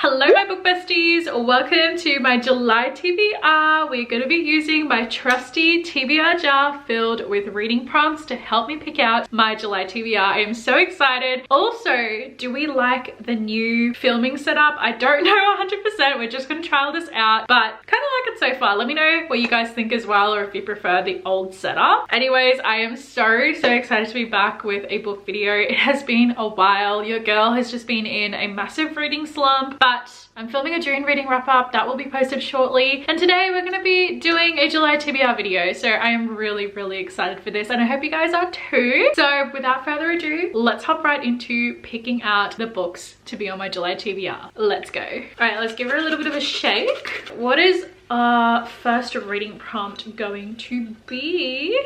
Hello my book besties, welcome to my July TBR. We're going to be using my trusty TBR jar filled with reading prompts to help me pick out my July TBR. I am so excited. Also, do we like the new filming setup? I don't know 100%, we're just going to trial this out, but kind of like it so far. Let me know what you guys think as well, or if you prefer the old setup. Anyways, I am so excited to be back with a book video. It has been a while. Your girl has just been in a massive reading slump, but I'm filming a June reading wrap up that will be posted shortly, and today we're going to be doing a July TBR video, so I am really excited for this and I hope you guys are too. So without further ado, let's hop right into picking out the books to be on my July TBR. Let's go. All right, let's give her a little bit of a shake. What is our first reading prompt going to be?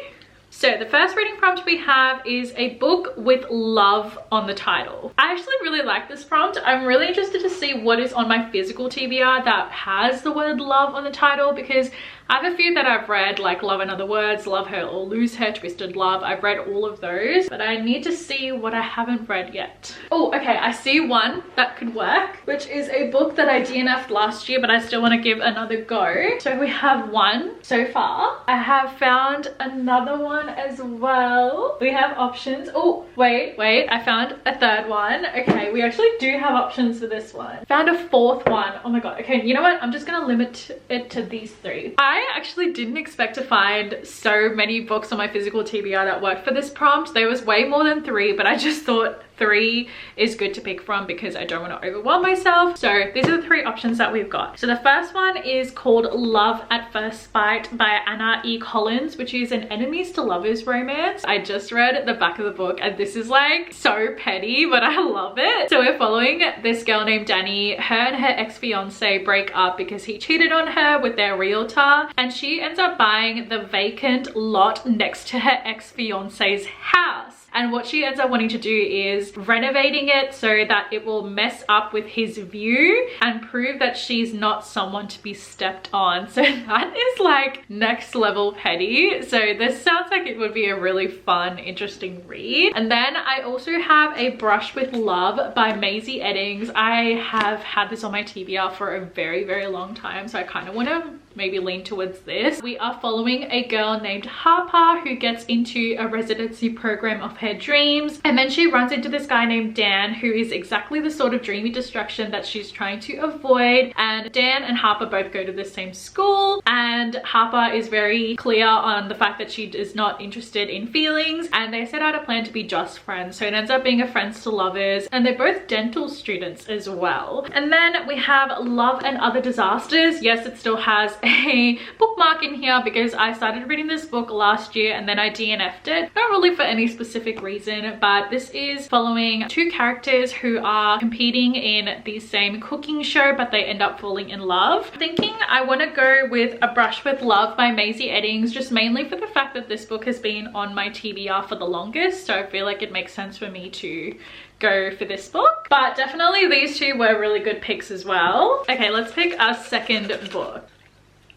So the first reading prompt we have is a book with love on the title. I actually really like this prompt. I'm really interested to see what is on my physical TBR that has the word love on the title, because I have a few that I've read, like Love and Other Words, Love Her or Lose Her, Twisted Love. I've read all of those, but I need to see what I haven't read yet. Oh, okay, I see one that could work, which is a book that I DNF'd last year, but I still want to give another go. So we have one so far. I have found another one as well. We have options. Oh, wait, I found a third one. Okay, we actually do have options for this one. Found a fourth one. Oh my god. Okay, you know what? I'm just gonna limit it to these three. I actually didn't expect to find so many books on my physical TBR that worked for this prompt. There was way more than three, but I just thought three is good to pick from because I don't want to overwhelm myself. So these are the three options that we've got. So the first one is called Love at First Sight by Anna E. Collins, which is an enemies to lovers romance. I just read the back of the book and this is like so petty, but I love it. So we're following this girl named Dani. Her and her ex-fiance break up because he cheated on her with their realtor, and she ends up buying the vacant lot next to her ex-fiance's house. And what she ends up wanting to do is renovating it so that it will mess up with his view and prove that she's not someone to be stepped on. So that is like next level petty. So this sounds like it would be a really fun, interesting read. And then I also have A Brush with Love by Maisie Eddings. I have had this on my TBR for a very long time, so I kind of want to maybe lean towards this. We are following a girl named Harper who gets into a residency program of her dreams, and then she runs into this guy named Dan who is exactly the sort of dreamy distraction that she's trying to avoid. And Dan and Harper both go to the same school, and Harper is very clear on the fact that she is not interested in feelings, and they set out a plan to be just friends. So it ends up being a friends to lovers, and they're both dental students as well. And then we have Love and Other Disasters. Yes, it still has a bookmark in here because I started reading this book last year and then I DNF'd it. Not really for any specific reason, but this is following two characters who are competing in the same cooking show, but they end up falling in love. Thinking I want to go with A Brush with Love by Maisie Eddings, just mainly for the fact that this book has been on my TBR for the longest, so I feel like it makes sense for me to go for this book. But definitely these two were really good picks as well. Okay, let's pick our second book.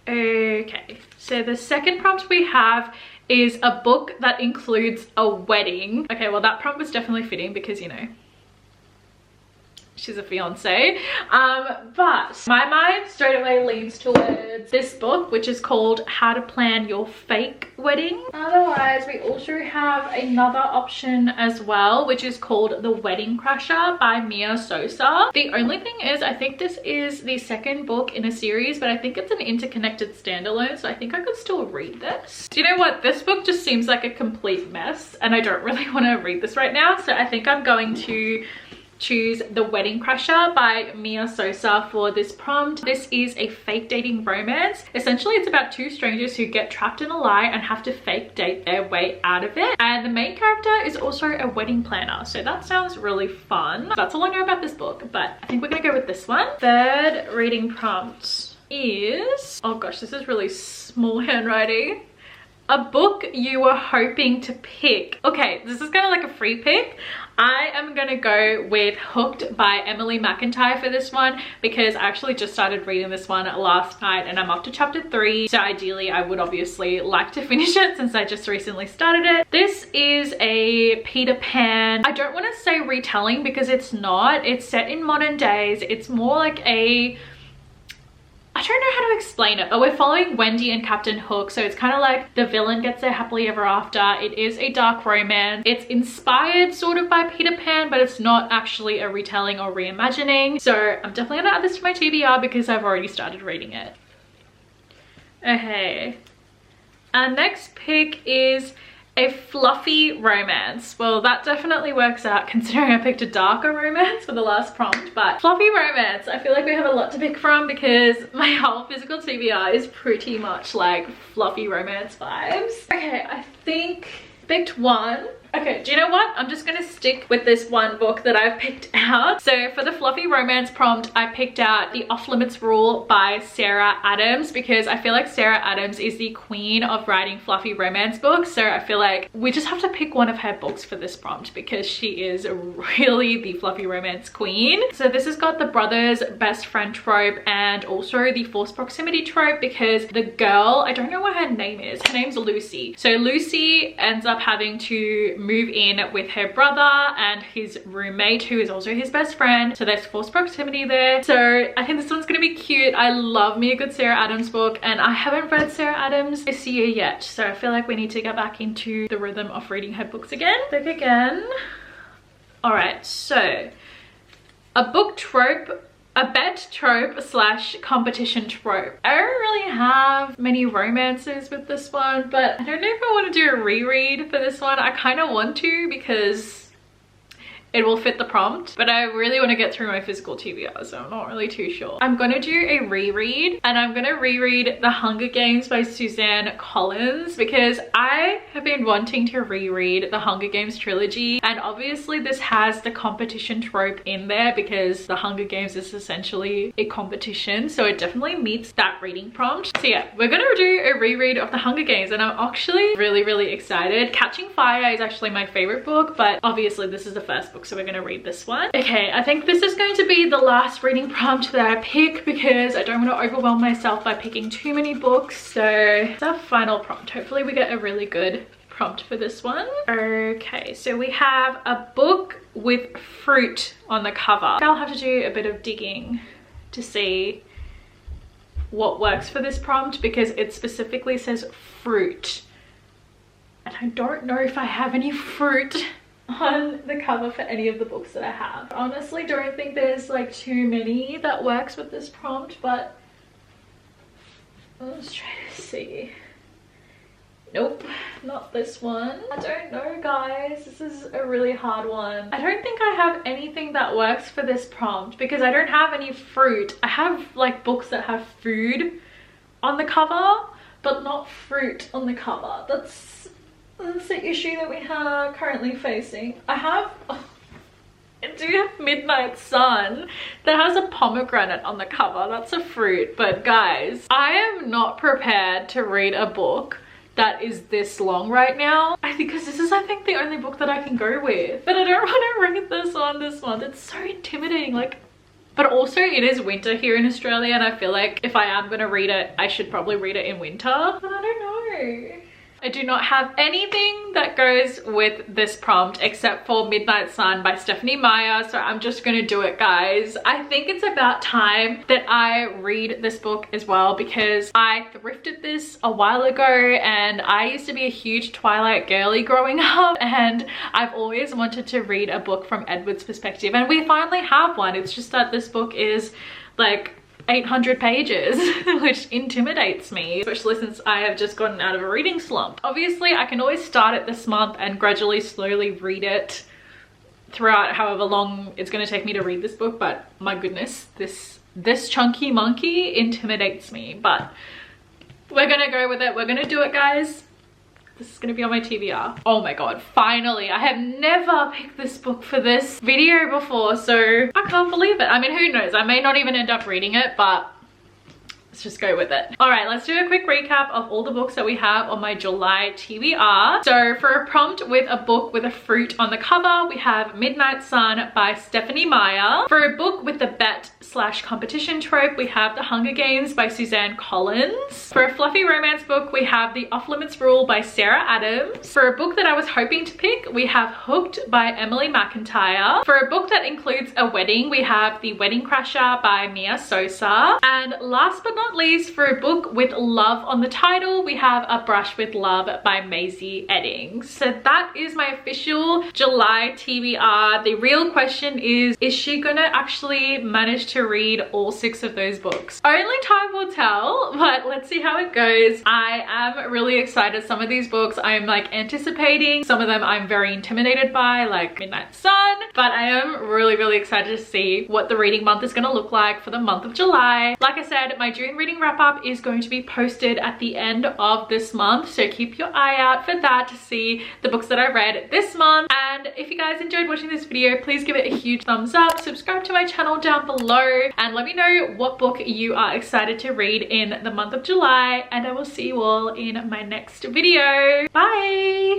Okay, so the second prompt we have is a book that includes a wedding. Okay, well that prompt was definitely fitting because, you know, she's a fiance, but my mind straight away leans towards this book, which is called How to Plan Your Fake Wedding. Otherwise, we also have another option as well, which is called The Wedding Crasher by Mia Sosa. The only thing is, I think this is the second book in a series, but I think it's an interconnected standalone, so I think I could still read this. Do you know what? This book just seems like a complete mess, and I don't really want to read this right now, so I think I'm going to choose The Wedding Crasher by Mia Sosa for this prompt. This is a fake dating romance. Essentially, it's about two strangers who get trapped in a lie and have to fake date their way out of it. And the main character is also a wedding planner, so that sounds really fun. That's all I know about this book, but I think we're gonna go with this one. Third reading prompt is, oh gosh, this is really small handwriting. A book you were hoping to pick. Okay, this is kind of like a free pick. I am gonna go with Hooked by Emily McIntyre for this one because I actually just started reading this one last night and I'm up to chapter 3. So ideally I would obviously like to finish it since I just recently started it. This is a Peter Pan, I don't want to say retelling because it's not. It's set in modern days. It's more like a, I don't know how to explain it, but we're following Wendy and Captain Hook. So it's kind of like the villain gets there happily ever after. It is a dark romance. It's inspired sort of by Peter Pan, but it's not actually a retelling or reimagining. So I'm definitely gonna add this to my TBR because I've already started reading it. Okay. Our next pick is a fluffy romance. Well, that definitely works out considering I picked a darker romance for the last prompt, but fluffy romance, I feel like we have a lot to pick from because my whole physical TBR is pretty much like fluffy romance vibes. Okay, I think I picked one. Okay, do you know what? I'm just gonna stick with this one book that I've picked out. So for the fluffy romance prompt, I picked out The Off Limits Rule by Sarah Adams because I feel like Sarah Adams is the queen of writing fluffy romance books. So I feel like we just have to pick one of her books for this prompt because she is really the fluffy romance queen. So this has got the brothers best friend trope and also the forced proximity trope because the girl, I don't know what her name is. Her name's Lucy. So Lucy ends up having to move in with her brother and his roommate who is also his best friend, so there's forced proximity there. So I think this one's gonna be cute. I love me a good Sarah Adams book and I haven't read Sarah Adams this year yet, so I feel like we need to get back into the rhythm of reading her books again. Book again. All right, so a book trope, a bet trope slash competition trope. I don't really have many romances with this one, but I don't know if I want to do a reread for this one. I kind of want to because it will fit the prompt, but I really want to get through my physical TBR, so I'm not really too sure. I'm gonna do a reread and I'm gonna reread The Hunger Games by Suzanne Collins because I have been wanting to reread the Hunger Games trilogy, and obviously this has the competition trope in there because the Hunger Games is essentially a competition, so it definitely meets that reading prompt. So yeah, we're gonna do a reread of The Hunger Games and I'm actually really excited. Catching Fire is actually my favorite book, but obviously this is the first book, so we're gonna read this one. Okay, I think this is going to be the last reading prompt that I pick because I don't want to overwhelm myself by picking too many books. So it's our final prompt. Hopefully we get a really good prompt for this one. Okay, so we have a book with fruit on the cover. I'll have to do a bit of digging to see what works for this prompt because it specifically says fruit. And I don't know if I have any fruit on the cover for any of the books that I have. I honestly don't think there's like too many that works with this prompt, but let's try to see. Nope, not this one. I don't know, guys. This is a really hard one. I don't think I have anything that works for this prompt because I don't have any fruit. I have like books that have food on the cover, but not fruit on the cover. That's the issue that we are currently facing. I do have Midnight Sun that has a pomegranate on the cover. That's a fruit, but guys, I am not prepared to read a book that is this long right now. Because this is, I think, the only book that I can go with. But I don't want to read this one this month. It's so intimidating. Like, but also it is winter here in Australia and I feel like if I am gonna read it, I should probably read it in winter. But I don't know. I do not have anything that goes with this prompt except for Midnight Sun by Stephenie Meyer, so I'm just gonna do it, guys. I think it's about time that I read this book as well because I thrifted this a while ago and I used to be a huge Twilight girly growing up and I've always wanted to read a book from Edward's perspective, and we finally have one. It's just that this book is like 800 pages, which intimidates me, especially since I have just gotten out of a reading slump. Obviously, I can always start it this month and gradually slowly read it throughout however long it's going to take me to read this book, but my goodness, this chunky monkey intimidates me, but we're gonna go with it. We're gonna do it, guys. This is gonna be on my TBR. Oh my god, finally. I have never picked this book for this video before, so I can't believe it. I mean, who knows? I may not even end up reading it, but let's just go with it. All right, let's do a quick recap of all the books that we have on my July TBR. So for a prompt with a book with a fruit on the cover, we have Midnight Sun by Stephanie Meyer. For a book with the bet/competition trope, we have The Hunger Games by Suzanne Collins. For a fluffy romance book, we have The Off Limits Rule by Sarah Adams. For a book that I was hoping to pick, we have Hooked by Emily McIntyre. For a book that includes a wedding, we have The Wedding Crasher by Mia Sosa. And last but not least, for a book with love on the title, we have A Brush with Love by Maisie Eddings. So that is my official July TBR. The real question is she gonna actually manage to read all 6 of those books? Only time will tell, but let's see how it goes. I am really excited. Some of these books I'm like anticipating. Some of them I'm very intimidated by, like Midnight Sun, but I am really excited to see what the reading month is going to look like for the month of July. Like I said, my June reading wrap up is going to be posted at the end of this month, so keep your eye out for that to see the books that I read this month. And if you guys enjoyed watching this video, please give it a huge thumbs up, subscribe to my channel down below, and let me know what book you are excited to read in the month of July, and I will see you all in my next video. Bye!